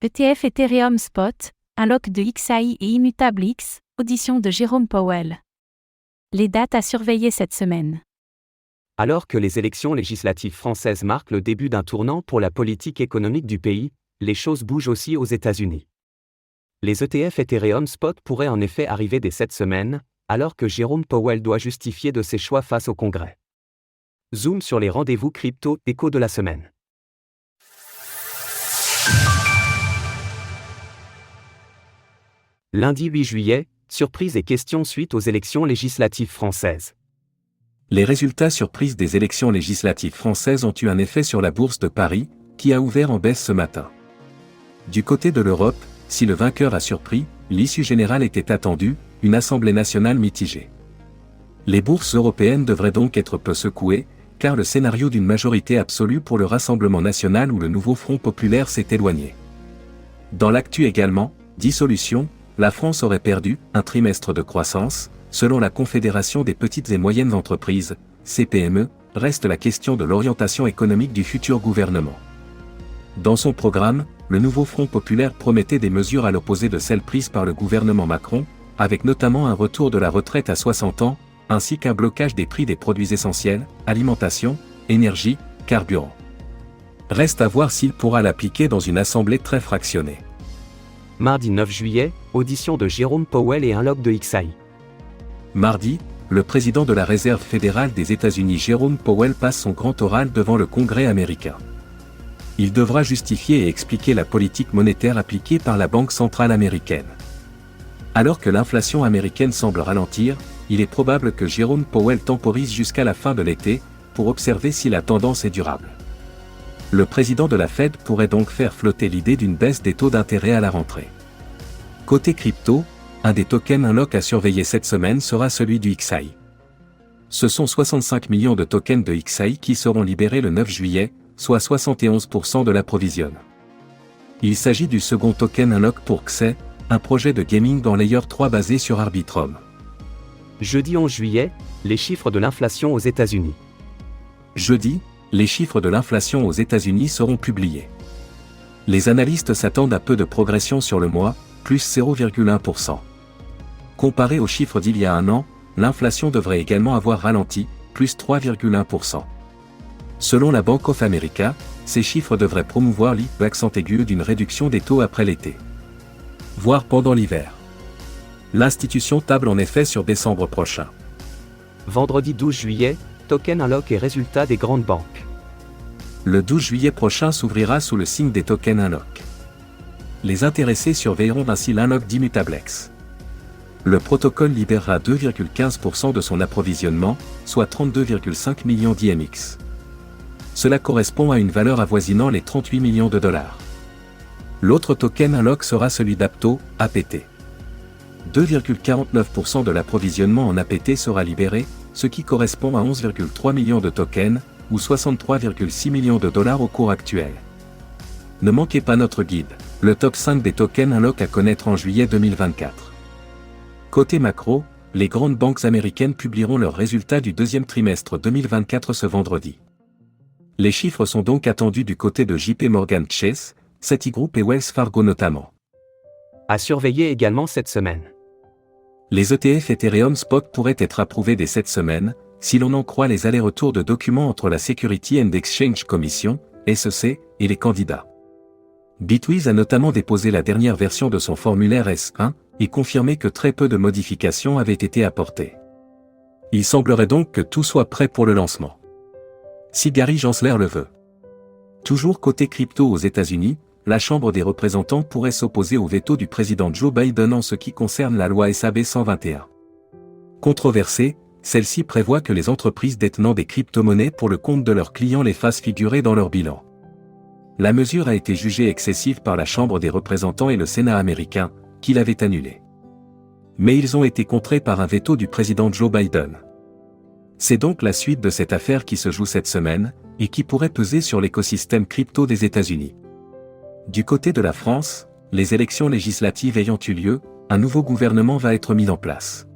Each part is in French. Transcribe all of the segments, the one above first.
ETF Ethereum Spot, un lock de XAI et Immutable X, audition de Jérôme Powell. Les dates à surveiller cette semaine. Alors que les élections législatives françaises marquent le début d'un tournant pour la politique économique du pays, les choses bougent aussi aux États-Unis. Les ETF Ethereum Spot pourraient en effet arriver dès cette semaine, alors que Jérôme Powell doit justifier de ses choix face au Congrès. Zoom sur les rendez-vous crypto écho de la semaine. Lundi 8 juillet, surprise et questions suite aux élections législatives françaises. Les résultats surprises des élections législatives françaises ont eu un effet sur la bourse de Paris, qui a ouvert en baisse ce matin. Du côté de l'Europe, si le vainqueur a surpris, l'issue générale était attendue, une assemblée nationale mitigée. Les bourses européennes devraient donc être peu secouées, car le scénario d'une majorité absolue pour le Rassemblement national ou le nouveau Front populaire s'est éloigné. Dans l'actu également, dissolution, la France aurait perdu un trimestre de croissance, selon la Confédération des petites et moyennes entreprises, CPME, reste la question de l'orientation économique du futur gouvernement. Dans son programme, le nouveau Front populaire promettait des mesures à l'opposé de celles prises par le gouvernement Macron, avec notamment un retour de la retraite à 60 ans, ainsi qu'un blocage des prix des produits essentiels, alimentation, énergie, carburant. Reste à voir s'il pourra l'appliquer dans une assemblée très fractionnée. Mardi 9 juillet, audition de Jérôme Powell et un lock de XAI. Mardi, le président de la Réserve fédérale des États-Unis Jérôme Powell passe son grand oral devant le Congrès américain. Il devra justifier et expliquer la politique monétaire appliquée par la Banque centrale américaine. Alors que l'inflation américaine semble ralentir, il est probable que Jérôme Powell temporise jusqu'à la fin de l'été, pour observer si la tendance est durable. Le président de la Fed pourrait donc faire flotter l'idée d'une baisse des taux d'intérêt à la rentrée. Côté crypto, un des tokens unlock à surveiller cette semaine sera celui du XAI. Ce sont 65 millions de tokens de XAI qui seront libérés le 9 juillet, soit 71% de l'approvisionnement. Il s'agit du second token unlock pour Xe, un projet de gaming dans Layer 3 basé sur Arbitrum. Jeudi 11 juillet, les chiffres de l'inflation aux États-Unis. Jeudi, les chiffres de l'inflation aux États-Unis seront publiés. Les analystes s'attendent à peu de progression sur le mois, plus 0,1%. Comparé aux chiffres d'il y a un an, l'inflation devrait également avoir ralenti, plus 3,1%. Selon la Bank of America, ces chiffres devraient promouvoir l'accent aigu d'une réduction des taux après l'été, voire pendant l'hiver. L'institution table en effet sur décembre prochain. Vendredi 12 juillet, token unlock et résultats des grandes banques. Le 12 juillet prochain s'ouvrira sous le signe des tokens unlock. Les intéressés surveilleront ainsi l'unlock d'Immutable X. Le protocole libérera 2,15% de son approvisionnement, soit 32,5 millions d'IMX. Cela correspond à une valeur avoisinant les 38 millions de dollars. L'autre token unlock sera celui d'Apto, APT. 2,49% de l'approvisionnement en APT sera libéré, ce qui correspond à 11,3 millions de tokens, ou 63,6 millions de dollars au cours actuel. Ne manquez pas notre guide, le top 5 des tokens unlock à connaître en juillet 2024. Côté macro, les grandes banques américaines publieront leurs résultats du deuxième trimestre 2024 ce vendredi. Les chiffres sont donc attendus du côté de JP Morgan Chase, Citigroup et Wells Fargo notamment. À surveiller également cette semaine. Les ETF Ethereum Spot pourraient être approuvés dès cette semaine, si l'on en croit les allers-retours de documents entre la Security and Exchange Commission, SEC, et les candidats. Bitwiz a notamment déposé la dernière version de son formulaire S1, et confirmé que très peu de modifications avaient été apportées. Il semblerait donc que tout soit prêt pour le lancement. Si Gary Gensler le veut. Toujours côté crypto aux États-Unis, la Chambre des représentants pourrait s'opposer au veto du président Joe Biden en ce qui concerne la loi SAB 121. Controversée, celle-ci prévoit que les entreprises détenant des crypto-monnaies pour le compte de leurs clients les fassent figurer dans leur bilan. La mesure a été jugée excessive par la Chambre des représentants et le Sénat américain, qui l'avait annulée. Mais ils ont été contrés par un veto du président Joe Biden. C'est donc la suite de cette affaire qui se joue cette semaine, et qui pourrait peser sur l'écosystème crypto des États-Unis. Du côté de la France, les élections législatives ayant eu lieu, un nouveau gouvernement va être mis en place.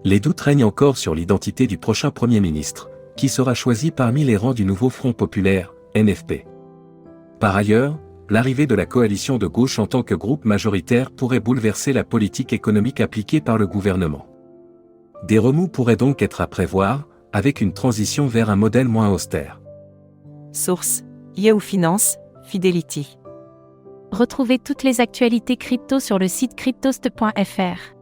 Les doutes règnent encore sur l'identité du prochain Premier ministre, qui sera choisi parmi les rangs du nouveau Front populaire, NFP. Par ailleurs, l'arrivée de la coalition de gauche en tant que groupe majoritaire pourrait bouleverser la politique économique appliquée par le gouvernement. Des remous pourraient donc être à prévoir, avec une transition vers un modèle moins austère. Source: Yahoo Finance, Fidelity. Retrouvez toutes les actualités crypto sur le site cryptost.fr.